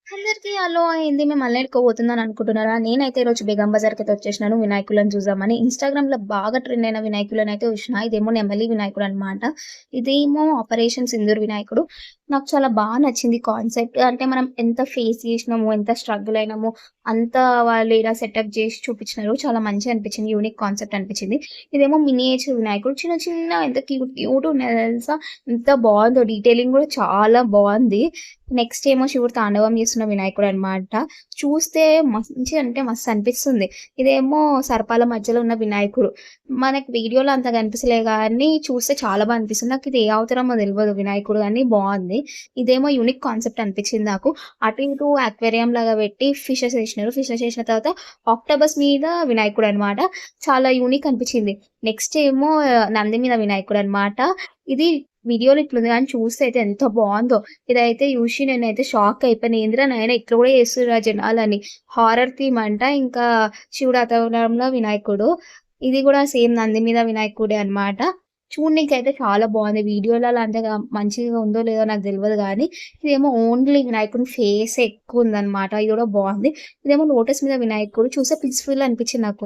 అందరికి హలో అయింది. మేము మళ్ళెట్టుకోబోతుందని అనుకుంటున్నారా? నేనైతే ఈరోజు బేగం బజార్‌కైతే వచ్చేసినాను వినాయకులను చూద్దామని. ఇన్‌స్టాగ్రామ్‌లో బాగా ట్రెండ్ అయిన వినాయకులనైతే చూషినా. ఇదేమో నెమలి వినాయకుడనమాట. ఇదేమో ఆపరేషన్ సింధూర్ వినాయకుడు. నాకు చాలా నచ్చింది కాన్సెప్ట్. అంటే మనం ఎంత ఫేస్ చేసినామో, ఎంత స్ట్రగుల్ అయినామో అంతా వాళ్ళు ఇలా సెటప్ జేసి చూపించినారు. చాలా మంచిగా అనిపించింది. యూనిక్ కాన్సెప్ట్ అనిపించింది. ఇదేమో మినియేచర్ వినాయకుడు. చిన్న చిన్న ఎంత క్యూట్ క్యూట్ ఉన్నాయో తెలుసా? ఎంత బావుందో డీటెయిలింగ్ గూడా చాలా బావుంది. నెక్స్ట్ ఏమో శివుడు తాండవం చేస్తున్న వినాయకుడనమాట. చూస్తే మంచిగా అంటే మస్తు అనిపిస్తుంది. ఇదేమో సర్పాల మధ్యలో ఉన్న వినాయకుడు. మనకి వీడియోలో అంత కనిపిస్తలే గానీ, చూస్తే చాలా అనిపిస్తుంది. నాకిది ఏ అవతారమో తెలవదు వినాయకుడు గానీ బావుంది. ఇదేమో యూనిక్ కాన్సెప్ట్ అనిపించింది నాకు. అటు ఇటు అక్వేరియం లాగా పెట్టి ఫిషెస్ ఏసినారు. ఫిషెస్ ఏసిన తర్వాత ఆక్టోపస్ మీద వినాయకుడనమాట. చాలా యూనిక్ అనిపించింది. నెక్స్ట్ ఏమో నంది మీద వినాయకుడనమాట. ఇది వీడియోలో ఇట్లుంది గానీ చూస్తే అయితే ఎంత బావుందో! ఇదైతే చూసి నేనైతే షాక్ అయిపోయినా. ఏందిరా నాయనా ఇట్లా గూడా చేస్తుర్రా జనాలని. హారర్ థీమ్ అంట. ఇంకా శివుడు అవతారంలో వినాయకుడు. ఇది గూడా సేమ్ నంది మీద వినాయకుడే అన్నమాట. చూడనీకైతే చాలా బావుంది. వీడియోలలో అంతగా మంచిగా ఉందో లేదో నాకు తెలవదు గానీ, ఇదేమో ఓన్లీ వినాయకుని ఫేసే ఎక్కువుందన్నమాట. ఇది గూడా బావుంది. ఇదేమో లోటస్ మీద వినాయకుడు చూస్తే పీస్‌ఫుల్ అనిపించింది నాకు.